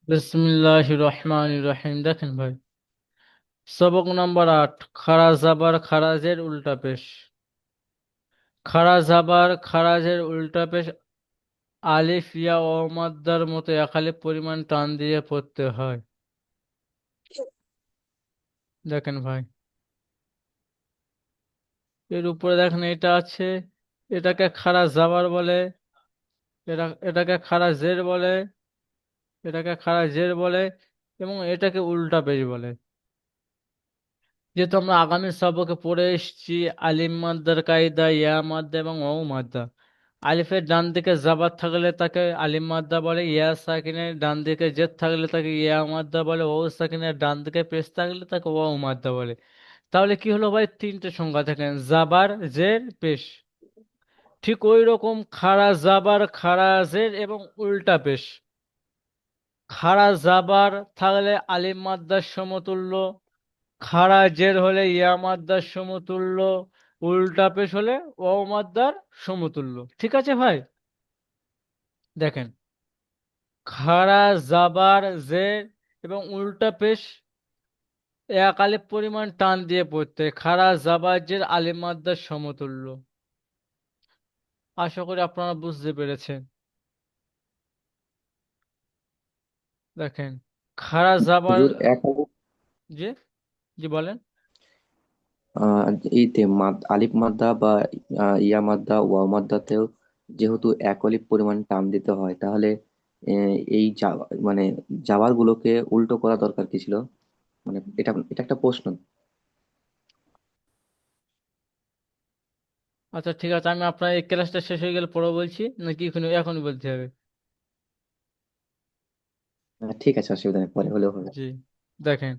বিসমিল্লাহির রহমানির রহিম। দেখেন ভাই, সবক নম্বর 8, খারা জাবার খারাজের উল্টা পেশ। খারা জাবার খারাজের উল্টা পেশ আলিফ ইয়া ও মাদ্দার মতো একালিপ পরিমাণ টান দিয়ে পড়তে হয়। দেখেন ভাই, এর উপরে দেখেন এটা আছে, এটাকে খারা জাবার বলে, এটাকে খারা জের বলে, এটাকে খারা জের বলে, এবং এটাকে উল্টা পেশ বলে। যেহেতু আমরা আগামী সবকে পড়ে এসেছি আলিম মাদ্দার কায়দা, ইয়া মাদ্দা এবং ও মাদ্দা। আলিফের ডান দিকে জাবার থাকলে তাকে আলিম মাদ্দা বলে, ইয়া সাকিনের ডান দিকে জেদ থাকলে তাকে ইয়া মাদ্দা বলে, ও সাকিনের ডান দিকে পেশ থাকলে তাকে ও মাদ্দা বলে। তাহলে কি হলো ভাই, তিনটে সংখ্যা থাকেন, জাবার, জের, পেশ। ঠিক ওই রকম খাড়া জাবার, খাড়া জের এবং উল্টা পেশ। খাড়া জাবার থাকলে আলিম মাদ্দার সমতুল্য, খাড়া জের হলে ইয়া মাদ্দার সমতুল্য, উল্টা পেশ হলে ওয়াও মাদ্দার সমতুল্য। ঠিক আছে ভাই? দেখেন, খাড়া জাবার জের এবং উল্টা পেশ এক আলিফ পরিমাণ টান দিয়ে পড়তে হয়। খাড়া জাবার জের আলিফ মাদ্দার সমতুল্য। আশা করি আপনারা বুঝতে পেরেছেন। দেখেন, খাড়া জাবার, হুজুর এক আলিফ জি, জি বলেন। আহ, এইতে আলিফ মাদ্দা বা ইয়া মাদ্দা ওয়া মাদ্দাতেও যেহেতু এক আলিফ পরিমাণ টান দিতে হয়, তাহলে এই মানে জাবার গুলোকে উল্টো করা দরকার কি ছিল? মানে এটা এটা একটা প্রশ্ন। আচ্ছা ঠিক আছে, আমি আপনার এই ক্লাসটা শেষ হয়ে গেলে পরে বলছি, নাকি এখনই বলতে হবে? ঠিক আছে, অসুবিধা নেই, পরে হলেও হবে। জি, দেখেন,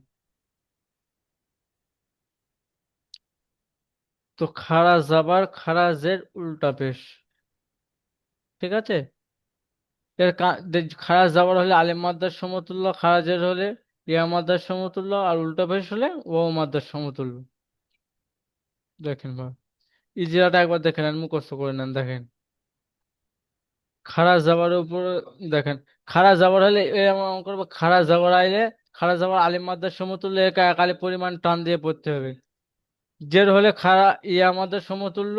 তো খাড়া জাবার খাড়া জের উল্টা পেশ। ঠিক আছে, খাড়া জাবার হলে আলিফ মাদ্দার সমতুল্য, খাড়া জের হলে ইয়া মাদ্দার সমতুল্য, আর উল্টা পেশ হলে ওয়াও মাদ্দার সমতুল্য। দেখেন ভাই, ইজিরাটা একবার দেখেন আর মুখস্থ করে নেন। দেখেন, খাড়া জাবারের উপর, দেখেন, খাড়া জাবার হলে এমন করবো, খাড়া জাবার আইলে খাড়া জাবার আলিফ মাদ্দার সমতুল্য একা এক আলিফ পরিমাণ টান দিয়ে পড়তে হবে। জের হলে খাড়া ইয়া মাদ্দার সমতুল্য,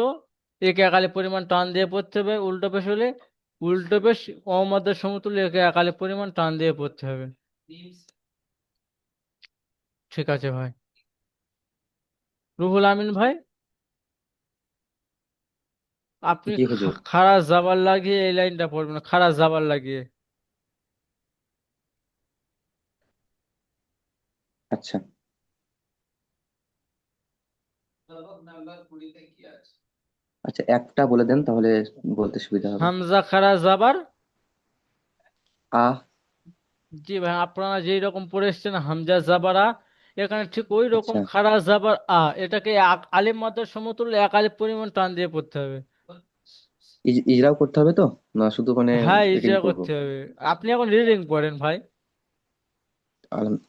একে এক আলিফ পরিমাণ টান দিয়ে পড়তে হবে। উল্টো পেশ হলে উল্টো পেশ ওয়াও মাদ্দার সমতুল্য একে এক আলিফ পরিমাণ টান দিয়ে পড়তে হবে। ঠিক আছে ভাই। রুহুল আমিন ভাই, আপনি জি হুজুর। খাড়া জাবার লাগিয়ে এই লাইনটা পড়বেন, খাড়া জাবার লাগিয়ে। আচ্ছা আচ্ছা, একটা বলে দেন তাহলে বলতে সুবিধা হবে। হামজা খাড়া জাবার। আহ। জি ভাই, আপনারা যেই রকম পড়ে এসছেন হামজা জাবারা, এখানে ঠিক ওই রকম আচ্ছা, খাড়া জাবার এটাকে আলিফ মাদ্দার সমতুল্য এক আলিফ পরিমাণ টান দিয়ে পড়তে হবে। ইজরাও করতে হবে তো, না শুধু মানে হ্যাঁ, রিডিং ইজরা করব? করতে হবে। আপনি এখন রিডিং পড়েন ভাই।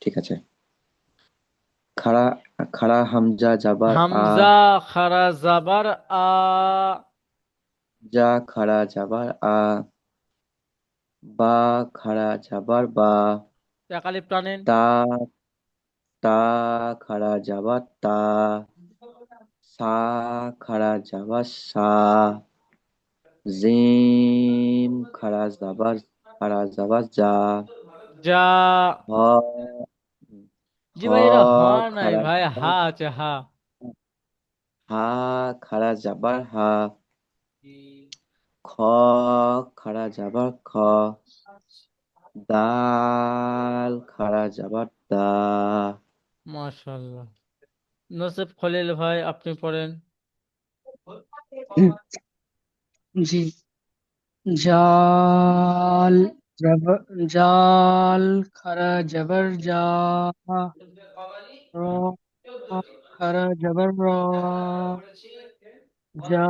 ঠিক আছে। খাড়া খাড়া হামজা জাবার আ, হামজা খাড়া জাবার যা খাড়া জাবার আ, বা খাড়া জাবার বা, এক আলিফ টানেন। তা তা খাড়া জাবার তা, সা খাড়া জাবার সা, জিম খাড়া জাবার যা, যা। হ জি হ ভাই, এটা হ নাই খাড়া ভাই, হা জাবার আছে, হা। হা খাড়া জাবার হা, খ খাড়া জাবার খ, দাল খাড়া জাবার দা। মাশাআল্লাহ। নসিব খলিল ভাই, আপনি পড়েন। জি। জাল জবর, জাল খারা জবর জা, র খারা জবর র, জা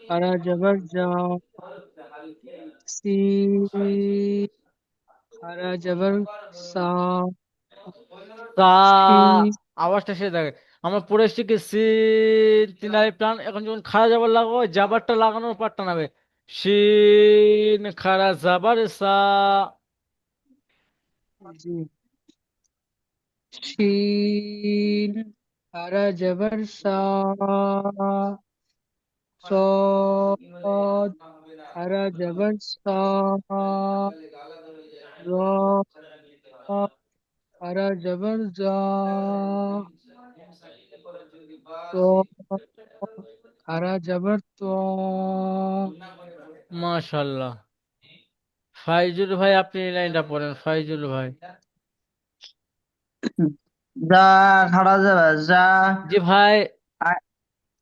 খারা জবর জা, সি খারা জবর সা, তা, সি আওয়াজটা সে দেখে। আমরা পড়ে এসেছি কি সিন তিন আলিফ টান, এখন যখন খাড়া জাবার লাগাবো জাবারটা লাগানোর পাটটা নামে। শিন খাড়া জাবার সা। জি। শিন খারা জবর সা, صاد খারা জবর সা, র খারা জবর জা, ত খারা জবর ত। মাশাল্লাহ। ফাইজুল ভাই আপনি এই লাইনটা পড়েন, ফাইজুল ভাই। যা খাড়া যাবে যা। জি ভাই, আ-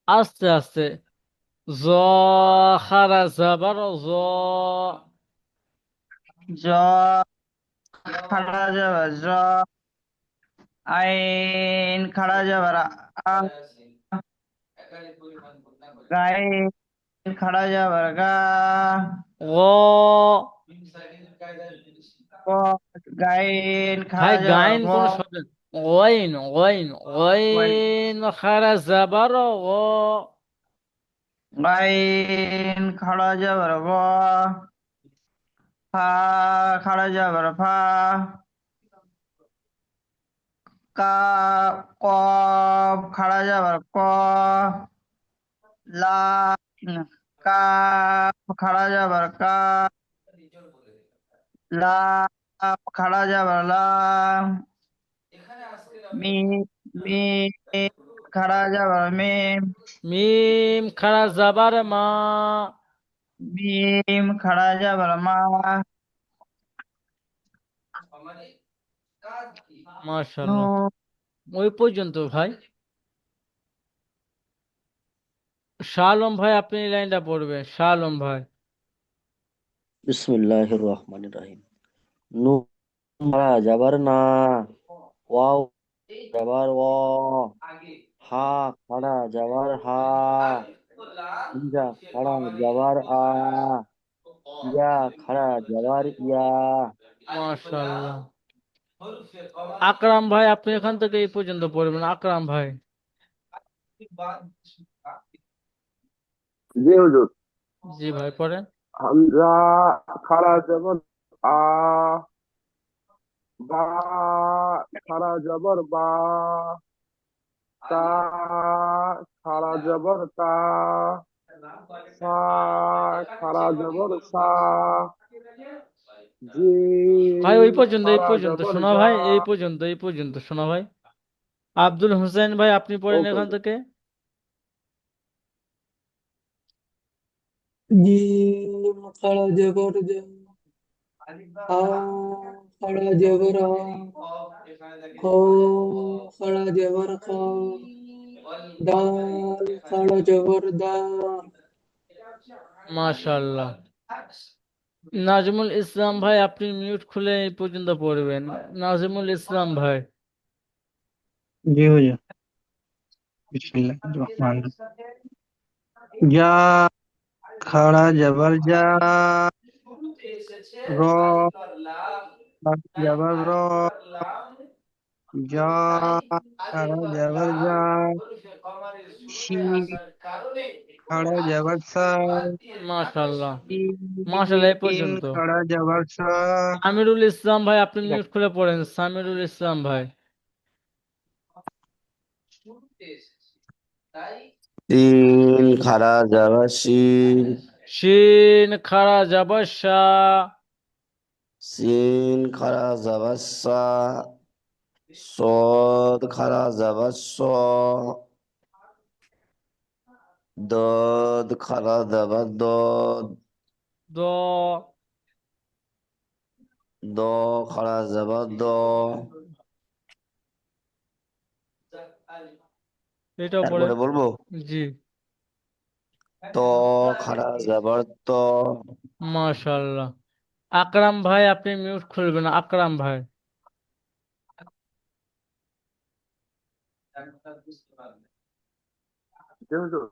আস্তে আস্তে। জ খারা জাবার জ। জ খাড়া যাবে জ। আইন খাড়া যাবে আ। গাইন খাড়া যাবে গা। গ। ক গাইন ভাই খাড়া যাবে গাইন ঘ। কোন শব্দ? গইন গইন গাইন গইন খারা জাবার গ। গাইন খাড়া যাবে গ। ফা খাড়া যাবে ফা। কা কফ খাড়া যাবে ক। লাম কাফ খাড়া যাবে কা। লাম খাড়া যাবে লা। মিম মিম খাড়া যাবে মিম। মিম খারা জাবার মা। মিম খাড়া যাবে মা। মাশাল্লাহ। নুন ওই পর্যন্ত ভাই। শাহ আলম ভাই আপনি এই লাইনটা পড়বেন, শাহ আলম ভাই। বিসমিল্লাহির রহমানির রহিম। নুন খাড়া যাবার না, ওয়াও যাবার ও, হা খাড়া যাবার হা, ইয়া খাড়া যাবার আ, ইয়া খাড়া যাবার ইয়া। মাশাল্লাহ। আকরাম ভাই আপনি এখান থেকে এই পর্যন্ত পড়বেন, আকরাম ভাই। জি হুজুর। জি ভাই পড়েন। হামজা খাড়া জবর আ, বা খাড়া জবর বা, তা খাড়া জবর তা, সা খাড়া জবর সা, ভাই জিম ওই পর্যন্ত, এই খাড়া পর্যন্ত জবর শোনা জা। ভাই, এই পর্যন্ত, এই পর্যন্ত শোনা ভাই। আব্দুল হোসেন ভাই আপনি পড়েন ওকে এখান হুজুর। থেকে। জিম খারা জবর জা, হা খারা জবর হা, খ খারা জবর খা, দাল খারা জবর দা। মাশাল্লাহ। নাজমুল ইসলাম ভাই আপনি মিউট খুলে এই পর্যন্ত পড়বেন, নাজমুল ইসলাম ভাই। জি হুজুর। বিসমিল্লাহির রহমানির রহিম। যা খাড়া যাবার যা। র যাবার র। যা খাড়া যাবার যা। শিন খাড়া যাবার সা। মাশাল্লাহ। মাশাল্লাহ এই শিন পর্যন্ত। খাড়া যাবার সা। সামিরুল ইসলাম ভাই আপনি মিউট খুলে পড়েন, সামিরুল ইসলাম ভাই। তিন খারা যাবার শিন, শিন খারা যাবার শা। সিন খারা যাবার সা, সদ খারা যাবার স, দদ খারা যাবার দদ, দ। দ খারা যাবার দ। এটাও পড়েন। তারপরে বলবো জি। ত খারা যাবার ত। মাশাল্লাহ। আকরাম ভাই আপনি মিউট খুলবেন, আকরাম ভাই। জি হুজুর।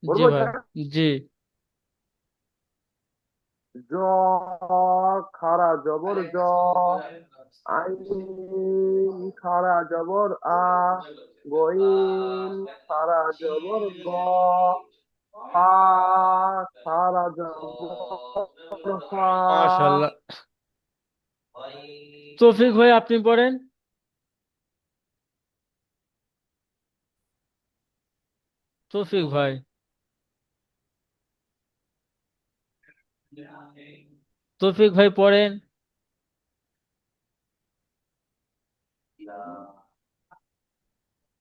জি বলবো ভাই। স্যার। জি। জ খাড়া জবর জ, আইন খাড়া জবর আ, গইন খাড়া জবর গ, ফা খাড়া জবর ফা, মাশাল্লাহ। তৌফিক ভাই আপনি পড়েন। তৌফিক ভাই, তৌফিক ভাই পড়েন।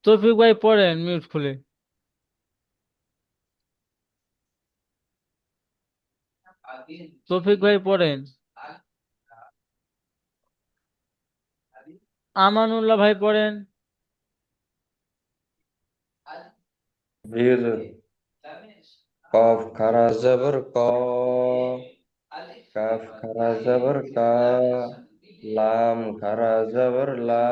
তৌফিক ভাই পড়েন মিউট খুলে। তৌফিক ভাই পড়েন। আমানুল্লাহ ভাই পড়েন। বীর কফ খারা জবর ক, কাফ খারা জবর কা, লাম খারা জবর লা,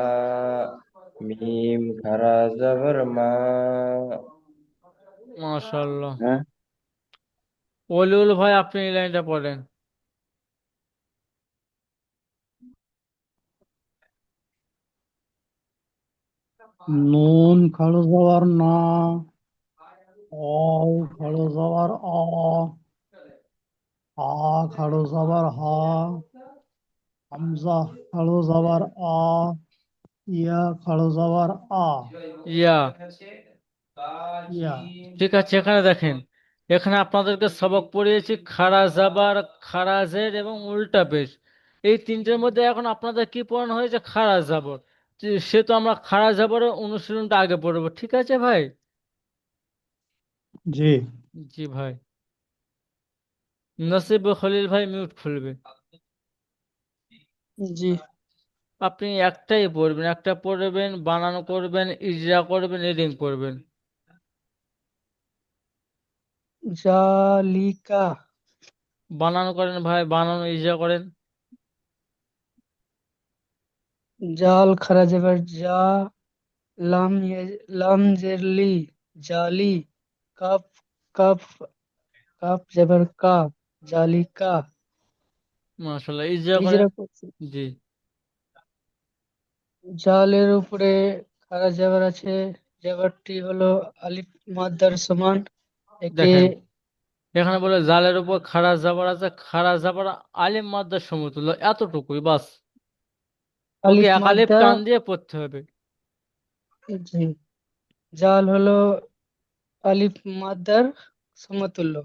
মিম খারা জবর মা। মাশাআল্লাহ। হ্যাঁ, ওলিউল ভাই আপনি এই লাইনটা পড়েন। নুন খাড়ু জবর না, অ খাড়ু জবর অ, আ খাড়ু জবর হা, হামজা খাড়ু জবর আ, ইয়া খাড়ু জবর আ, ইয়া। ইয়া। ঠিক আছে, এখানে দেখেন, এখানে আপনাদেরকে সবক পড়িয়েছি খাড়া জাবার, খাড়া জের এবং উল্টা পেশ। এই তিনটের মধ্যে এখন আপনাদের কি পড়ানো হয়েছে? খাড়া জাবর। সে তো আমরা খাড়া জাবরের অনুশীলনটা আগে পড়বো, ঠিক আছে ভাই? জি। জি ভাই। নসিব খলিল ভাই মিউট খুলবে। জি। আপনি একটাই পড়বেন, একটা পড়বেন, বানান করবেন, ইজরা করবেন, রিডিং করবেন। জালিকা। বানান করেন ভাই, বানান ইজরা করেন। জাল খারা জবর জা, লাম জের লি, জালি। কাপ কাপ কাপ জবর কা, জালিকা। মাশাআল্লাহ, ইজরা করেন। ইজরা করছি। জি। জালের উপরে খারা জবর আছে, জবরটি হলো আলিফ মাদ্দার সমান। একে দেখেন, এখানে বলে জালের উপর খাড়া জাবার আছে, খাড়া জাবার আলিম মাদ্রার সমতুল্য, এতটুকুই বাস। ওকে আলিফ এক আলিফ মাদ্দা। টান দিয়ে পড়তে হবে। জি। জাল হলো আলিফ মাদ্দার সমতুল্য,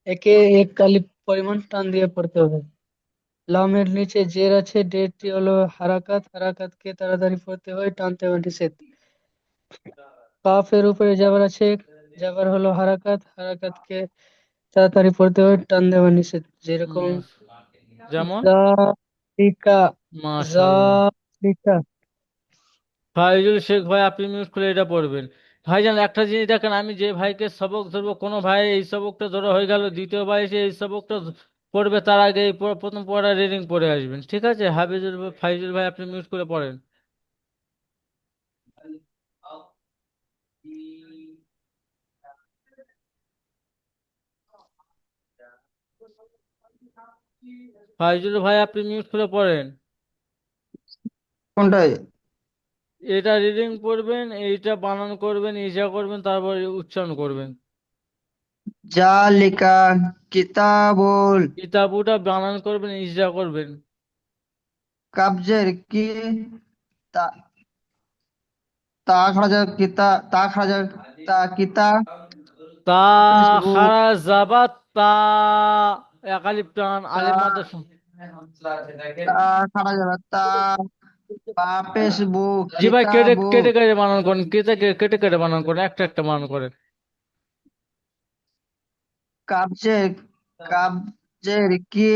একে এক আলিফ পরিমাণ টান দিয়ে পড়তে হবে। লামের নিচে জের আছে, ডেরটি হলো হারাকাত, হারাকাতকে তাড়াতাড়ি পড়তে হয়, টানতে হয় নিষেধ। কাফের উপরে জাবার আছে, জাবার হলো হারাকাত, হারাকাতকে তাড়াতাড়ি পড়তে হয়, টান দেওয়া নিষেধ। যেরকম উম, যেমন জালিকা, মাশাআল্লাহ। জালিকা। ফাইজুল শেখ ভাই আপনি মিউট খুলে এটা পড়বেন। ভাইজান একটা জিনিস দেখেন, আমি যে ভাইকে সবক ধরবো, কোনো ভাই এই সবকটা ধরা হয়ে গেল, দ্বিতীয় ভাই এসে এই সবকটা পড়বে, তার আগে এই প্রথম পড়া রিডিং পড়ে আসবেন, ঠিক আছে? হাফিজুল ফাইজুল ভাই আপনি মিউট করে পড়েন। ফাইজুল ভাই আপনি মিউট করে পড়েন। কোনটায়? এটা রিডিং পড়বেন, এইটা বানান করবেন, ইজা করবেন, তারপর উচ্চারণ করবেন। জালিকা কিতাবুল। কিতাবুটা বানান করবেন, ইজা করবেন। কাবজের কি, তা তা খাড়া যায় কিতা, তা খাড়া যায় তা কিতা। তা হাফেজ বু, খারা জাবাত তা, এক আলিফ টান, তা আলিফ মাদ্রাস। তা খাড়া যাবে তা, পাপেশ বু, জি ভাই, কেটে কিতাবু। কেটে কেটে বানান করেন, কেটে কেটে কেটে বানান করেন, একটা একটা বানান করেন। কাবজের, কাবজের কি,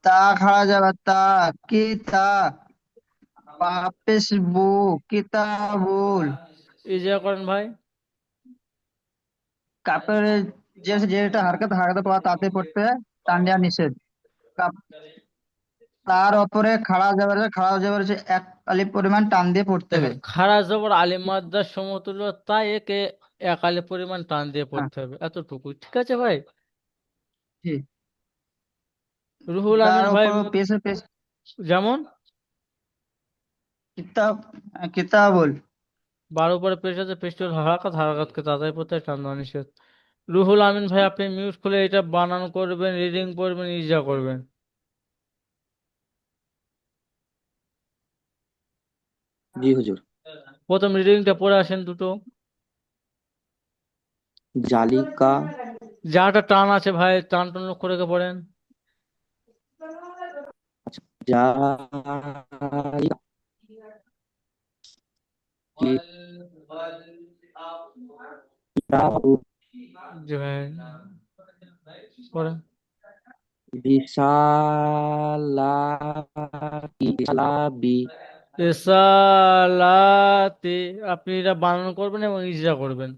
তা খাড়া যাবে তা, কি তা, পাপেশ বু, কিতাবুল। ইজা করেন ভাই। কাপের যে যেটা হারকাত, হারকাতে পাওয়া তাতে পড়তে টান দেওয়া নিষেধ। কাপ, তার উপরে খাড়া যাবে, খাড়া যাবে এক আলিফ পরিমাণ টান দিয়ে পড়তে হবে। দেখেন, খারা জবর আলিফ মাদ্রাস সমতুল্য, তাই একে এক আলিফ পরিমাণ টান দিয়ে হ্যাঁ। পড়তে হবে, এতটুকু, ঠিক আছে ভাই? জি। রুহুল তার আমিন ভাই উপর পেছে পেশ, যেমন কিতাব, কিতাবুল। 12 পরে পেশ আছে, পেশটি হলো হারাকাত, হারাকাতকে তাড়াতাড়ি পড়তে হয়, টান দেওয়া নিষেধ। রুহুল আমিন ভাই আপনি মিউট খুলে এটা বানান করবেন, রিডিং করবেন, ইজা করবেন। জি হুজুর। প্রথম রিডিংটা পড়ে আসেন দুটো। জালিকা, যাটা টান আছে ভাই, টান টান করে পড়েন। জালিকা, কিতাবু, জি ভাই, পড়েন। রিসালাতি, রিসালাবি, রিসালাতি, আপনি এটা বানান করবেন এবং ইজরা করবেন।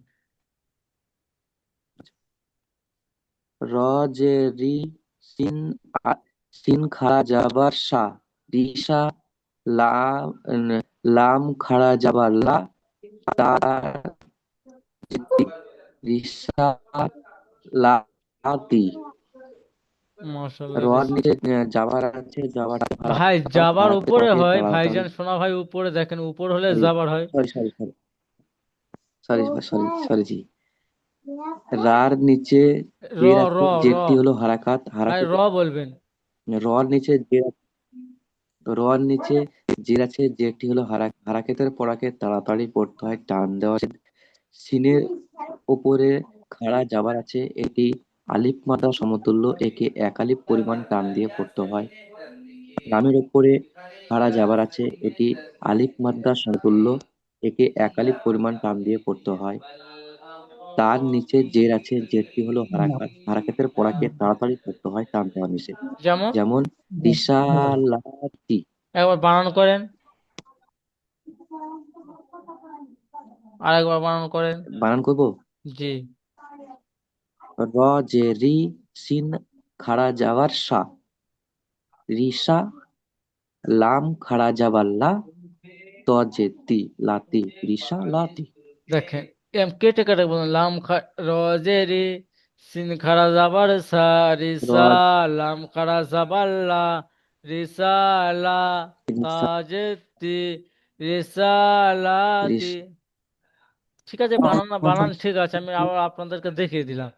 রজেরি, সিন, সিন খাড়া যাবার সা, রিসা, লাম, লাম খাড়া যাবার লা, তা, রিসা, লাতি। মাশাআল্লাহ, রর নিচে জাবার আছে, জাবার ভাই যাবার হারাকে উপরে পড়াকে হয় তাড়াতাড়ি, ভাইজান, শোনা ভাই উপরে দেখেন, উপর হলে সরি যাবার হয়। সরি সরি সরি সরি সরি সরি জি। রার নিচে র জের র আছে, র জেরটি হলো হারাকাত, ভাই, হারাকে র বলবেন। রর নিচে জের, রর নিচে জের আছে, জেরটি হলো হারাকেতের পড়াকে তাড়াতাড়ি পড়তে হয়, টান দেওয়া আছে। সিনের উপরে খাড়া জাবার আছে, এটি আলিফ মাদ্দা সমতুল্য, একে এক আলিফ পরিমাণ টান দিয়ে পড়তে হয়। লামের উপরে খাড়া জাবার আছে, এটি আলিফ মাদ্দা সমতুল্য, একে এক আলিফ পরিমাণ টান দিয়ে পড়তে হয়। তার নিচে জের আছে, জেরটি হলো হারাকাত, হারাকাতের পড়াকে তাড়াতাড়ি পড়তে হয়, টান দেওয়া নিষেধ। যেমন যেমন রিসালাতি। একবার বানান করেন, আরেকবার বানান করেন। বানান করবো? জি। র, জে, রি, সিন খাড়া যাওয়ার সা, রিসা, লাম খাড়া যাবার লা, ত, জে, তি, লাতি, রিসা লাতি। দেখেন, এম কেটে কেটে বলুন। রজেরি, সিন খারা জাবার সা, রিসা, র, লাম খারা জাবার লা, রিসালা, রিসা, তাজেতি, রিসালাতি। রিস, ঠিক আছে, বানান ঠিক আছে, আমি আবার আপনাদেরকে দেখিয়ে দিলাম।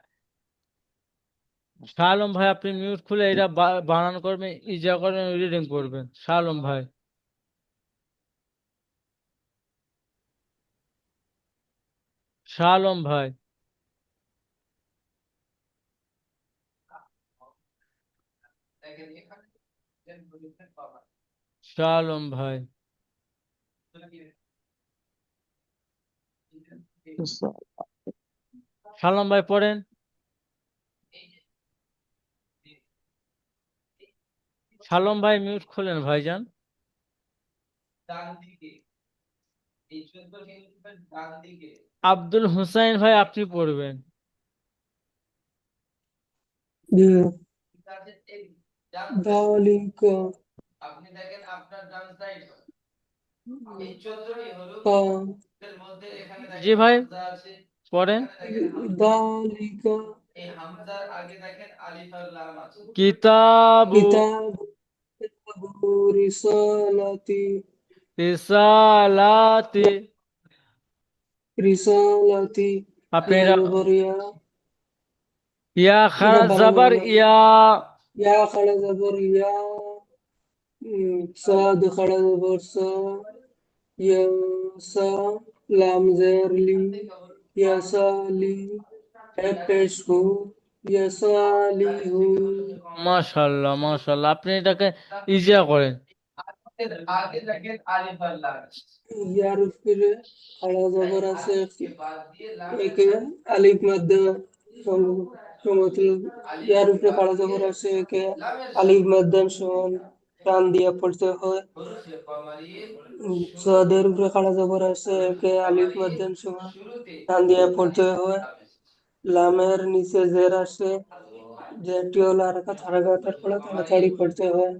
শাহ আলম ভাই, আপনি মিউট খুলে এটা বানান করবেন, ইজা করবেন, রিডিং করবেন। শাহ আলম ভাই, শাহ আলম ভাই, শাহ আলম ভাই, শাহ আলম ভাই পড়েন। শাহ আলম ভাই মিউট খোলেন ভাইজান। আব্দুল হুসাইন ভাই, আপনি পড়বেন। জি ذلك কা- জি ভাই, পড়েন। ذلك কিতাবু, কিতাব রিসালাতি রিসালাতি। রিসালাতি আপনি ইয়া এটা জবর ইয়া ইয়া এটা খারা বানানো জাবার ইয়া, ইয়া খাড়া জবর ইয়া সাদ খাড়া জবর সা ইয়া সা লাম জের লি ইয়া সালি পেশ হু ইয়া সালিহু মাশাল্লাহ মাশাল্লাহ, আপনি এটাকে ইজিয়া করেন। ইয়ার উপরে খাড়া জবর আছে একে আলিফ মাদ্দা সমতুল ইয়ার উপরে খাড়া জবর আছে একে আলিফ মাদ্দা সমান টান দিয়ে পড়তে হয়। সাদের উপরে খাড়া জবর আছে একে আলিফ মাদ্দা সমান টান দিয়ে পড়তে হয়। লামের নিচে জের আছে, জেরটি হলো হারাকাতের ফলে তাড়াতাড়ি পড়তে হয়।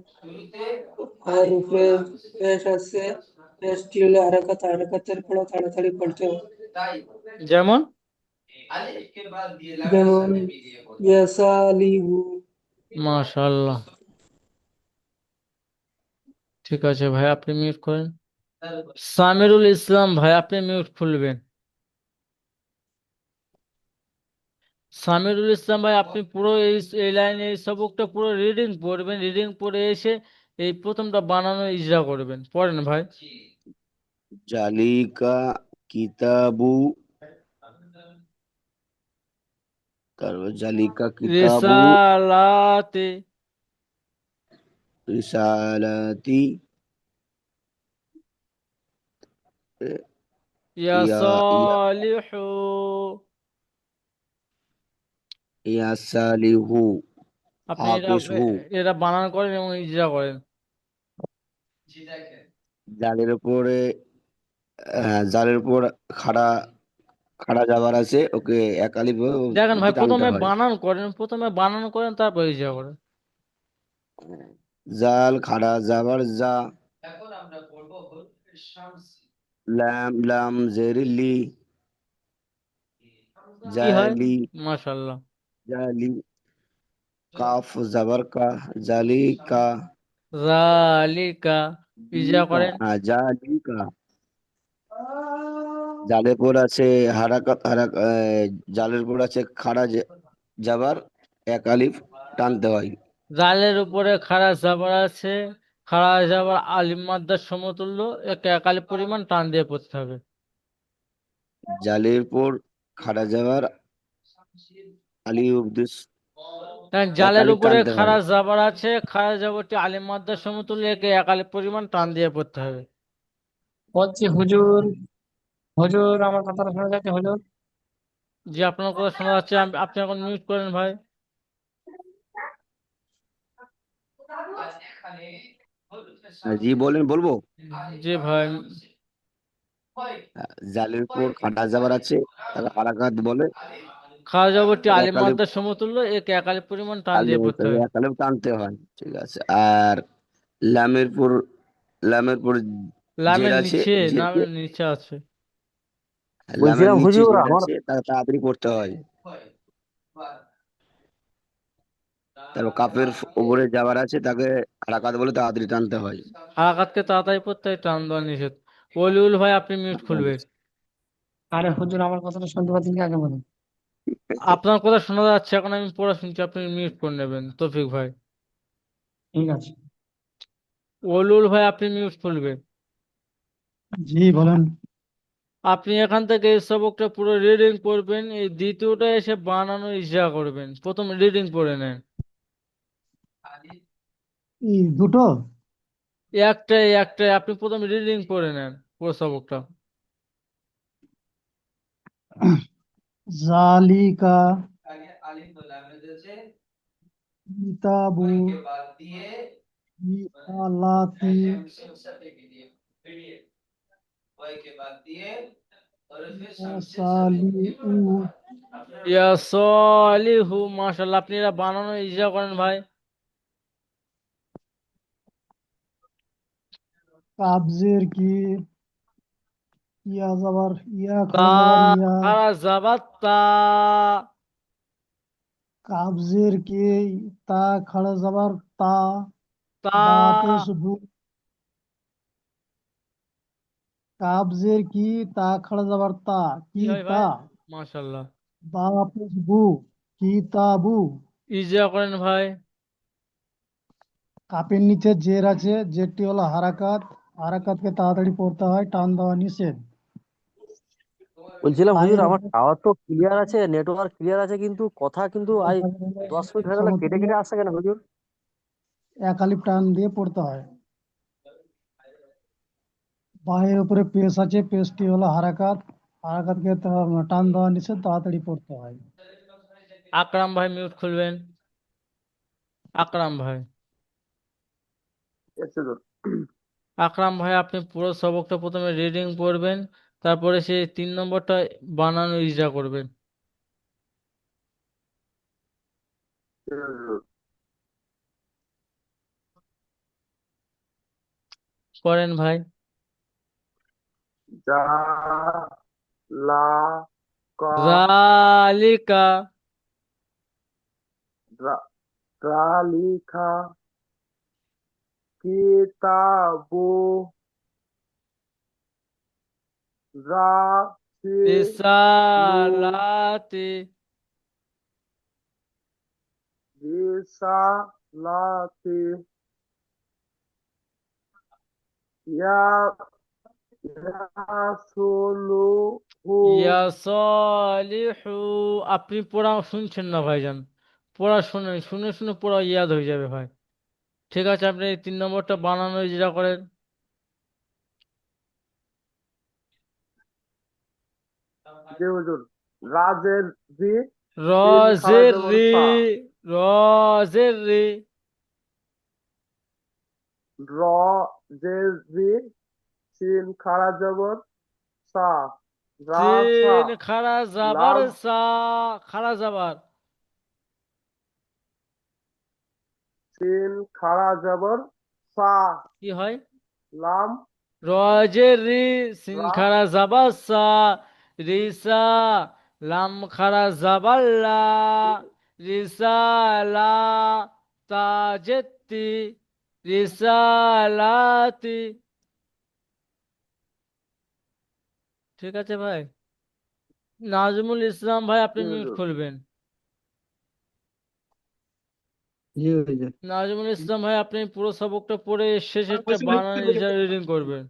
আর উপরে পেশ আছে, পেশটি হলো হারাকাতের ফলে তাড়াতাড়ি পড়তে হয়। যেমন যেমন ইয়াসালিহু মাশাল্লাহ। ঠিক আছে ভাই, আপনি মিউট করেন। সামিরুল ইসলাম ভাই, আপনি মিউট খুলবেন। সামিরুল ইসলাম ভাই, আপনি পুরো এই লাইনে এই সবকটা পুরো রিডিং পড়বেন, রিডিং পড়ে এসে এই প্রথমটা বানানো ইজরা করবেন। পড়েন ভাই। জালিকা কিতাবু, তারপর জালিকা কিতাবু রিসালাতে রিসালাতি, এ, ইয়া ইয়া ইয়া সালিহু। ইয়া সালিহু আপনি এটা হাফিজহু। এটা বানান করেন এবং ইজরা করেন। জালের উপরে জালের উপর খাড়া খাড়া যাবার আছে, ওকে এক আলিফ দেখেন ভাই, দিয়ে টানতে প্রথমে হয়। বানান করেন, প্রথমে বানান করেন, তারপর ইজরা করেন। জাল খাড়া যাবার যা, লাম লাম জেরিলি, কি হয়? জালি মাশাআল্লাহ। জালি, কাফ যাবার কা, জালিকা জালিকা, ইজরা জালিকা, করেন। হ্যাঁ জালিকা। জালের পর আছে হারাকাত জালের পর আছে খাড়া যাবার, এক আলিফ টানতে হয়। জালের উপরে খাড়া জাবার আছে, খাড়া জাবার আলিফ মাদ্দার সমতুল্য, একে একালি পরিমাণ টান দিয়ে পড়তে হবে। জালের পর খাড়া যাবার আলিফ দিস, কারণ এক জালের আলিফ উপরে টানতে হয়। খাড়া জাবার আছে, খাড়া জাবরটি আলিফ মাদ্দার সমতুল্য, একে একালি পরিমাণ টান দিয়ে পড়তে হবে। বলছি হুজুর, হুজুর আমার কথাটা শোনা যাচ্ছে হুজুর? জি, আপনার কথা শোনা যাচ্ছে। আপনি এখন মিউট করেন ভাই। জি বলেন, বলবো। জি ভাই। জালের পর খাড়া যাবার আছে, তাকে হারাকাত বলে। খাড়া জাবরটি এক আলিফ আলিফ মাদ্দার সমতুল্য, একে একালি পরিমাণ টান দিয়ে পড়তে হবে। এক আলিফ টানতে হয়, ঠিক আছে। আর লামের পর লামের পর জের লামের আছে, নিচে, জেরকে নামের নিচে আছে। লামের বলছিলাম নিচে হুজুর জের আমার আছে, তাকে তাড়াতাড়ি করতে হয়। তারপর কাপের উপরে যাবার আছে, তাকে হারাকাত বলে তাড়াতাড়ি টানতে হয়। হারাকাতকে তাড়াতাড়ি পড়তে হয়, টান দেওয়া নিষেধ। ওলিউল ভাই, আপনি মিউট খুলবেন। আরে হুজুর আমার কথাটা শুনতে পাচ্ছেন কি আগে বলেন? আপনার কথা শোনা যাচ্ছে, এখন আমি পড়া শুনছি, আপনি মিউট করে নেবেন তৌফিক ভাই। ঠিক আছে। ওলুল ভাই, আপনি মিউট খুলবেন। জি বলেন। আপনি এখান থেকে এই সবকটা পুরো রিডিং করবেন, এই দ্বিতীয়টা এসে বানানো ইজরা করবেন। প্রথম রিডিং পড়ে নেন। এই দুটো একটাই একটাই, আপনি প্রথম রিডিং পড়ে নেন পুরো সবকটা। জালিকা কিতাবু আলাতি সালিউ ইয়া সলিহু, মাশাআল্লাহ, আপনি এরা বানানো ইজরা করেন ভাই। কাবজের কি, ইয়া যাবার ইয়া তা খাড়া যাবার ইয়া, খারা জাবাত তা। কাবজের কি, তা খাড়া যাবার তা, তা বা পেশ বু, কাবজের কি, তা খাড়া যাবার তা, কি কি হয় তা, ভাই? মাশাআল্লাহ। বা পেশ বু, কি তাবু। ইজরা করেন ভাই। কাপের নিচে জের আছে, জেরটি হলো হারাকাত, হারাকাতকে তাড়াতাড়ি পড়তে হয়, টান দেওয়া নিষেধ। বলছিলাম হুজুর পায়ের আমার উপর টাওয়ার তো ক্লিয়ার আছে, নেটওয়ার্ক ক্লিয়ার আছে, কিন্তু কথা কিন্তু আই 10 মিনিট হয়ে গেল, কেটে সমতুল্য কেটে আসছে কেন হুজুর? এক আলিফ টান দিয়ে পড়তে হয়। পায়ের উপরে পেশ আছে, পেশটি হলো হারাকাত, হারাকাতকে টান দেওয়া নিষেধ, তাড়াতাড়ি পড়তে হয়। আকরাম ভাই, মিউট খুলবেন। আকরাম ভাই। Yes, হুজুর। আকরাম ভাই, আপনি পুরো সবকটা প্রথমে রিডিং পড়বেন, তারপরে সেই 3 নম্বরটা বানানো ইজরা করবেন। Yes, হুজুর। করেন ভাই। যা লা কা জালিকা রা- রালিখা কিতাবু রাসিলু রিসালাতি রিসালাতি ইয়া ইয়াসলুহু। ইয়া সলিহু। আপনি পড়া শুনছেন না ভাইজান, পড়া শুনে শুনে শুনে পড়া ইয়াদ হয়ে যাবে ভাই। ঠিক আছে, আপনি এই 3 নম্বরটা বানানো যেটা করেন। জি হুজুর। রাজের জি, সিন খারা রজের জবর রি, সা। রজের রি। র জের জি, সিন খারা জবর সা। রাসা। সিন খারা জাবার লাম সা, খারা জাবার সিন খারা জবর সা। কি হয়? লাম রজের রি, সিন রা খারা জাবার সা, রিসা, লাম খারা জাবার লা, রিসালা, তাজেতি, রিসালাতি। ঠিক আছে ভাই। নাজমুল ইসলাম ভাই, আপনি জি মিউট হুজুর। খুলবেন। জি হুজুর। নাজমুল ইসলাম ভাই, আপনি পুরো সবকটা পড়ে শেষেরটা বানান রিডিং করবেন।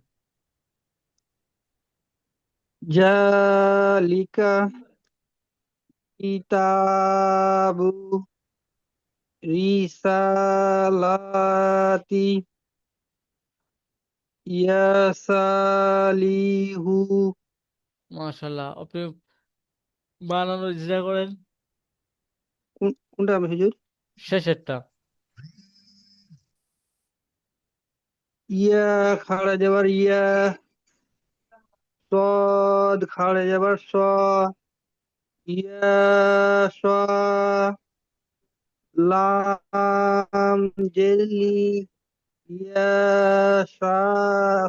জালিকা কিতাবু রিসালাতি ইয়াসালিহু। মাশাল্লাহ, আপনি বানানোর চেষ্টা করেন কোনটা আমি হুজুর? শেষেরটা। ইয়া খাড়া যাবার ইয়া, সদ খাড়া যাবার স, ইয়া স, লাম জেলি, ইয়া সা,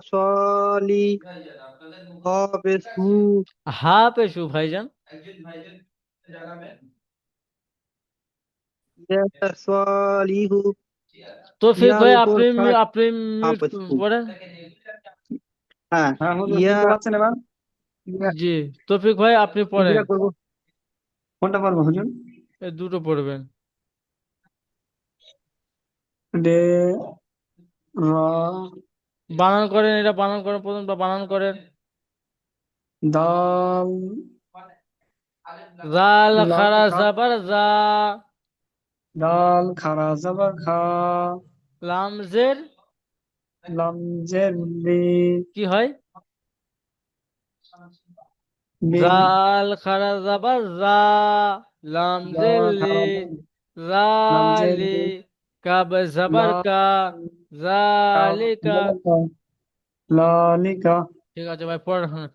সলি, হ পেশু, হা পেশু ভাইজান। ইয়া সলিহু। তৌফিক ইয়ার ভাই, উপর আপনি খাড়া আপনি হা মিউট পেশু। পড়েন। হ্যাঁ, হ্যাঁ হুজুর, ইয়া শুনতে পাচ্ছেন এবার? জি, তৌফিক ভাই আপনি পড়েন। ইয়া করবো, কোনটা পারবো হুজুর? এই দুটো পড়বেন। ডে, র, বানান করেন, এটা বানান করেন, প্রথমটা বানান করেন। দাল, জাল লাম খারা খা, জাবার জা, দাল খারা জাবার খা, লামজের লাম জের লি, কি হয়? মিম, জাল খারা জাবার জা, লামজের দাল লি, খারা জাবার, লাম জের জালি, লি, কাব জাবার লাম, কা, কাব জালিকা। জাবার কা, লালিকা। ঠিক আছে ভাই, পড়াশোনা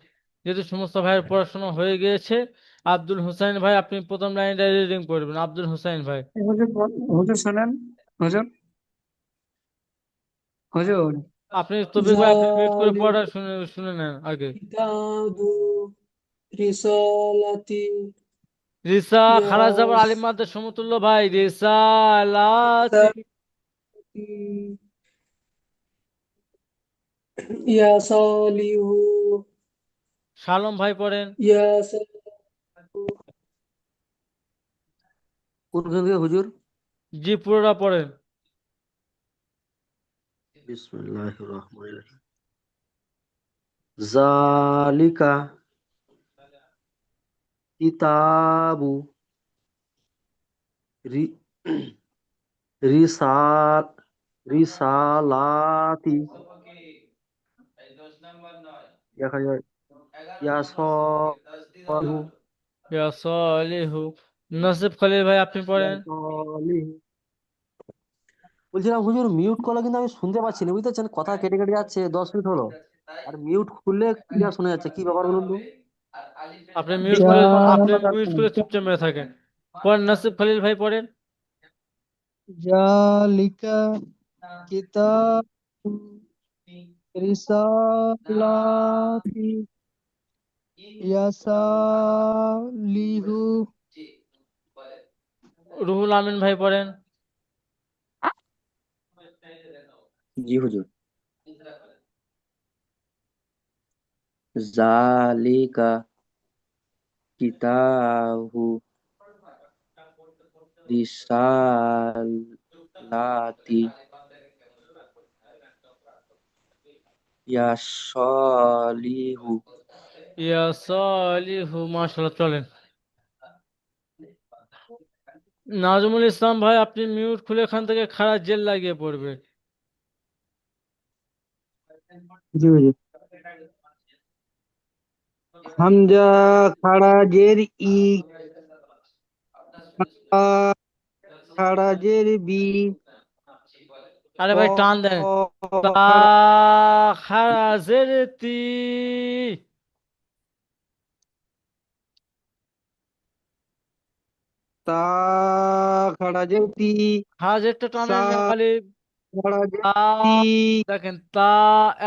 যেহেতু সমস্ত ভাইয়ের পড়াশোনা হয়ে গিয়েছে, আব্দুল হোসেন ভাই আপনি প্রথম লাইনটা রিডিং করবেন। আব্দুল হোসেন ভাই, এই হুজুর হুজুর শোনেন, হুজুর, হুজুর। আপনি তৌফিক ভাই আপনি মিউট করে জালিকা পড়া শুনে শুনে নেন আগে। কিতাবু রিসালাতি রিসা খারা যাবার ইয়াস আলিম মাদ্রার সমতুল্য ভাই, রিসালাতি। ইয়াসালিহু সালম ভাই পড়েন। ইয়াস কোনখান থেকে হুজুর? জি, পুরোটা পড়েন। বিসমিল্লাহির রহমানির রহিম। জালিকা কিতাবু রি রিসাল রিসালাতি। দেখা যায় ইয়াসলিহু। ইয়া সলিহু। নাসিব খলিল ভাই আপনি পড়েন। ইয়াসলিহু। বলছিলাম হুজুর, মিউট করলে কিন্তু আমি শুনতে পাচ্ছি না, বুঝতে পারছেন? কথা কেটে কেটে যাচ্ছে, 10 মিনিট হলো, আর মিউট খুললে ক্লিয়ার শোনা যাচ্ছে। কি ব্যাপার বলুন তো? আপনি মিউট ঠিক করে, মতো কথা আপনি বন্ধ মিউট রাখবেন। করে চুপচাপ মেরে থাকেন। পড়েন, নাসিব খলিল ভাই পড়েন। জালিকা কিতাবু রিসালাতি ইয়াসালিহু। রুহুল আমিন ভাই পড়েন। জি হুজুর। জালিকা কিতাবু রিসালাতি ইয়া সলিহু। ইয়া সালিহু, মাশাআল্লাহ, চলেন। নাজমুল ইসলাম ভাই, আপনি মিউট খুলে এখান থেকে খাড়া জেল লাগিয়ে পড়বে। জি হুজুর। হামজা খাড়া জের ই, তা খাড়া জের বি, আরে ক ভাই টান দেন। তা খাড়া খাড়া জের তি। তা খাড়া জের তি, হাজেরটা সা টানেন একালি। খাড়া জের তা, তি, দেখেন তা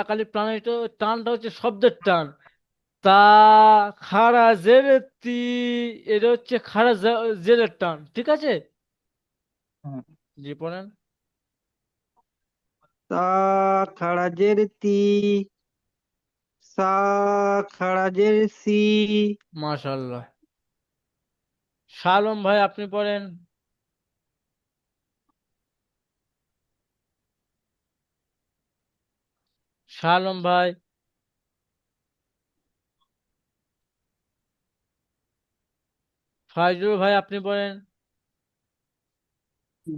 একালি টান, এটা টানটা হচ্ছে শব্দের টান। তা খাড়া জের তি, এটা হচ্ছে খাড়া জেরের টান, ঠিক আছে? জি পড়েন। তা খাড়া জের তি, সা খাড়া জের সি। মাশাআল্লাহ। শালম ভাই, আপনি পড়েন। শালম ভাই। ফাইজুল ভাই, আপনি পড়েন।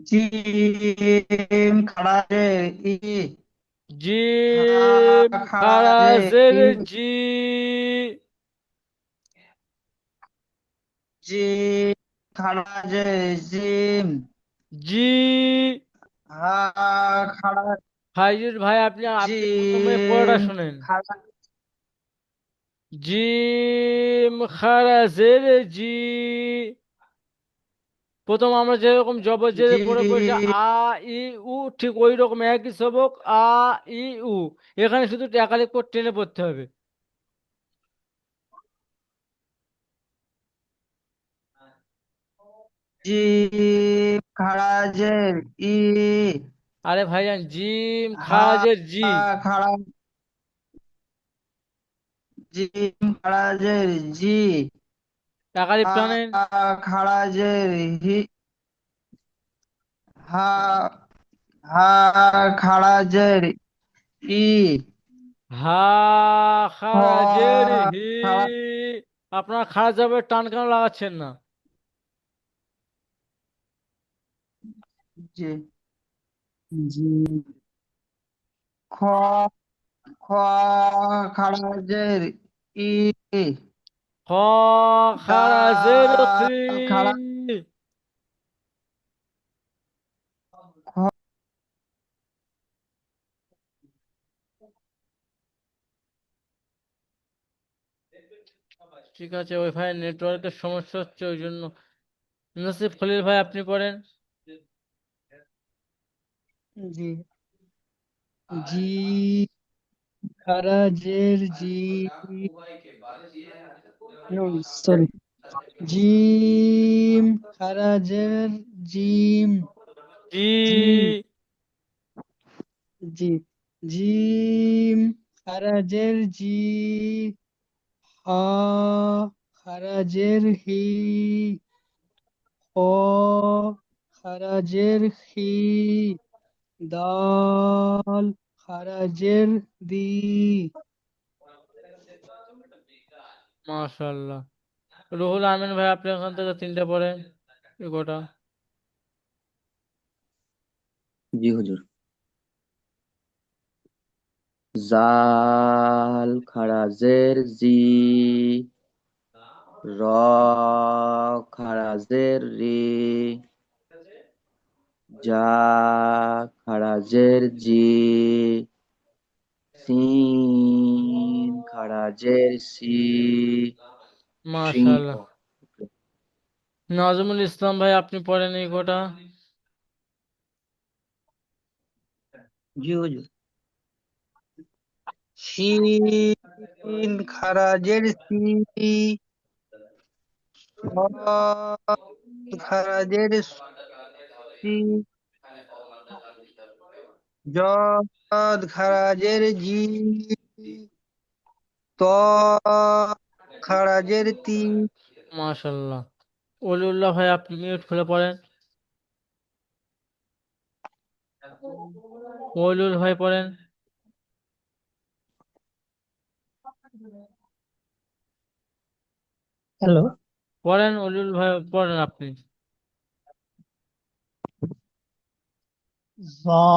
জিম খাড়া জের ই, হা জিম খাড়া খাড়া জের জের ই, জি। জিম খাড়া জের জিম, জি। হা খাড়া ফাইজুল ভাই, আপনি আপনি প্রথমে পড়াটা জিম শুনেন। খাড়া জিম খাড়া জের জি। প্রথম আমরা যেরকম জবর পড়ে পড়েছি জিম আ ই উ, ঠিক ওই রকম একই সবক আ ই উ। এখানে শুধু একাধিক করে টেনে পড়তে হবে। জিম খাড়া জের ই, আরে ভাইজান, জিম হা খাজের জি। খাড়া জিম খাড়া জের জি, একাধিক হা টানেন। খাড়া জের হি, হা হা খাড়া জের ই, হা খ খারাজের হি। খাড়া আপনার খারাপ যাবে, টান কেন লাগাচ্ছেন না? জি জি, খ খ খাড়া জের ই, খ দা খারাজের খি। খাড়া খ ঠিক আছে, ওয়াইফাই নেটওয়ার্কের সমস্যা হচ্ছে, ওই জন্য। নসিব খলিল ভাই, আপনি পড়েন। জি জি খাড়া জের জি, সরি, জিম খাড়া জের জিম, জি। জি জিম খারাজের জি, হা খারাজের হি, খ খারাজের খি, দাল খারাজের দি। মাশাআল্লাহ। রুহুল আমিন ভাই, আপনি এখান থেকে তিনটে পড়েন, গোটা। জি হুজুর। জাল খাড়া জের জি, র খাড়া জের রি, যা খাড়া জের জি, সিন খাড়া জের সি, সিংহ। মাশাআল্লাহ। নাজমুল ইসলাম ভাই, আপনি পড়েন এই গোটা। জি হুজুর। শিন খারাজের সি, সদ খারাজের সি, জদ খারাজের জি, ত খারাজের তি। মাশাআল্লাহ। ওলিউল্লাহ ভাই, আপনি মিউট খুলে পড়েন। ওলিউল ভাই পড়েন। হ্যালো। পড়েন অলিউল ভাই, পড়েন আপনি। যা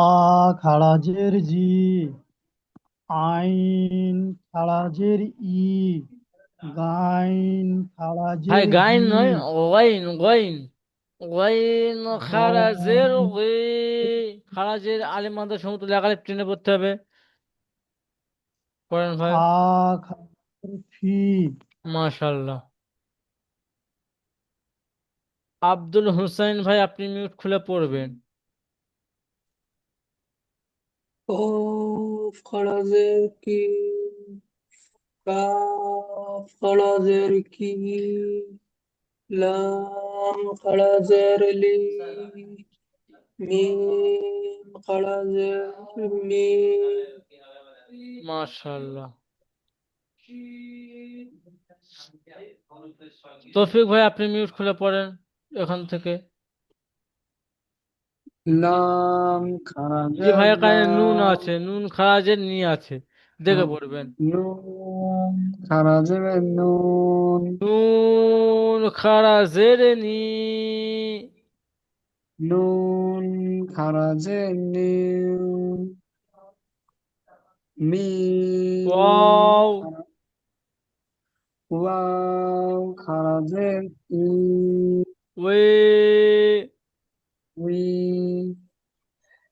খারাজের জি, আইন খারাজের ই, গাইন ভাই খারাজের গাইন গি, নয়, ওয়াইন ওয়াইন। ওয়াইন খারাজের গম ওই, খারাজের আলিফ মাদ্দা সমতুল্য এক আলিফ টেনে পড়তে হবে। পড়েন ভাই। ফা খারাজের ফি, মাশাল্লাহ। আব্দুল হুসাইন ভাই, আপনি মিউট খুলে পড়বেন। কফ খারাজের কি, কাফ খারাজের কি, লাম খারাজের লি, মিম খারাজের মি। মাশাল্লাহ। তৌফিক ভাই, আপনি মিউট খুলে পড়েন এখান থেকে। লাম জি খারাজের ভাই, লা, এখানে নুন আছে, নুন খারাজের নি আছে, দেখে পড়বেন। নুন খারাজের নুন, নুন খারাজের নি, নুন খারাজের নিন, মিম ওয়াও, ওয়াও খারাজের ই, ওয়ে, উই,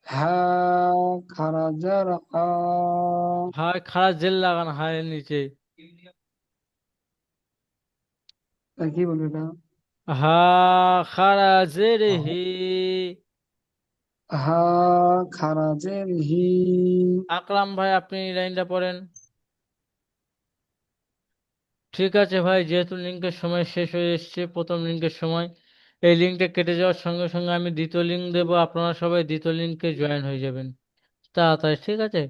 হা খারাজের আ। হায় খারাজ জেল লাগান হায়ের নিচে। কি বলবো এটা? হা খারাজের হি। হা খারাজের হি, আকরাম ভাই, আপনি এই লাইনটা পড়েন। ঠিক আছে ভাই, যেহেতু লিঙ্কের সময় শেষ হয়ে এসেছে, প্রথম লিঙ্কের সময়, এই লিঙ্কটা কেটে যাওয়ার সঙ্গে সঙ্গে আমি দ্বিতীয় লিঙ্ক দেবো, আপনারা সবাই দ্বিতীয় লিঙ্কে জয়েন হয়ে যাবেন তাড়াতাড়ি, ঠিক আছে?